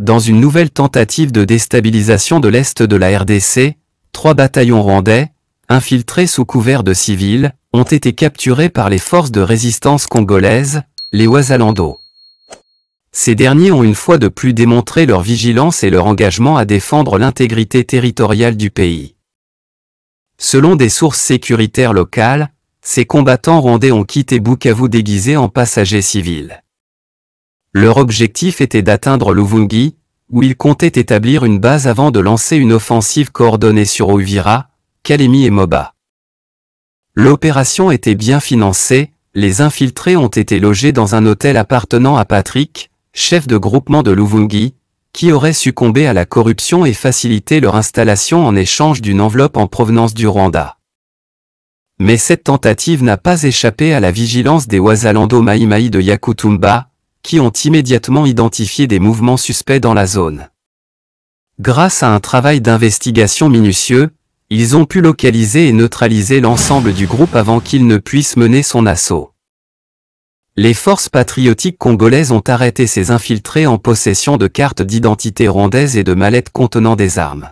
dans une nouvelle tentative de déstabilisation de l'Est de la RDC, 3 bataillons rwandais, infiltrés sous couvert de civils, ont été capturés par les forces de résistance congolaises, les Wazalando. Ces derniers ont une fois de plus démontré leur vigilance et leur engagement à défendre l'intégrité territoriale du pays. Selon des sources sécuritaires locales, ces combattants rwandais ont quitté Bukavu déguisés en passagers civils. Leur objectif était d'atteindre Luvungi, où ils comptaient établir une base avant de lancer une offensive coordonnée sur Uvira, Kalemi et Moba. L'opération était bien financée, les infiltrés ont été logés dans un hôtel appartenant à Patrick, chef de groupement de Luvungi, qui aurait succombé à la corruption et facilité leur installation en échange d'une enveloppe en provenance du Rwanda. Mais cette tentative n'a pas échappé à la vigilance des Wazalando Maïmaï de Yakutumba, qui ont immédiatement identifié des mouvements suspects dans la zone. Grâce à un travail d'investigation minutieux, ils ont pu localiser et neutraliser l'ensemble du groupe avant qu'il ne puisse mener son assaut. Les forces patriotiques congolaises ont arrêté ces infiltrés en possession de cartes d'identité rwandaises et de mallettes contenant des armes.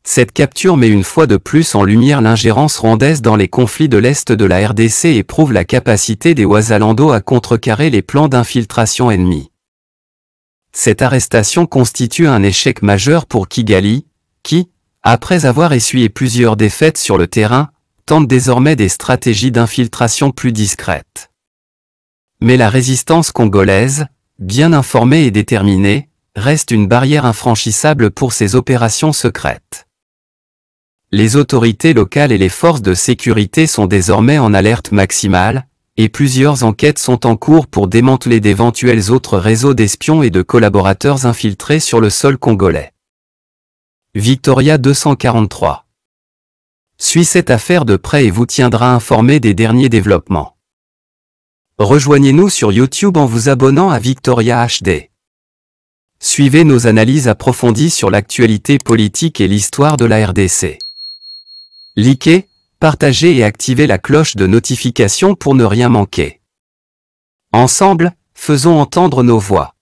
Cette capture met une fois de plus en lumière l'ingérence rwandaise dans les conflits de l'Est de la RDC et prouve la capacité des Wazalando à contrecarrer les plans d'infiltration ennemis. Cette arrestation constitue un échec majeur pour Kigali, qui, après avoir essuyé plusieurs défaites sur le terrain, tente désormais des stratégies d'infiltration plus discrètes. Mais la résistance congolaise, bien informée et déterminée, reste une barrière infranchissable pour ces opérations secrètes. Les autorités locales et les forces de sécurité sont désormais en alerte maximale, et plusieurs enquêtes sont en cours pour démanteler d'éventuels autres réseaux d'espions et de collaborateurs infiltrés sur le sol congolais. Victoria 243. Suit cette affaire de près et vous tiendra informé des derniers développements. Rejoignez-nous sur YouTube en vous abonnant à Victoria HD. Suivez nos analyses approfondies sur l'actualité politique et l'histoire de la RDC. Likez, partagez et activez la cloche de notification pour ne rien manquer. Ensemble, faisons entendre nos voix.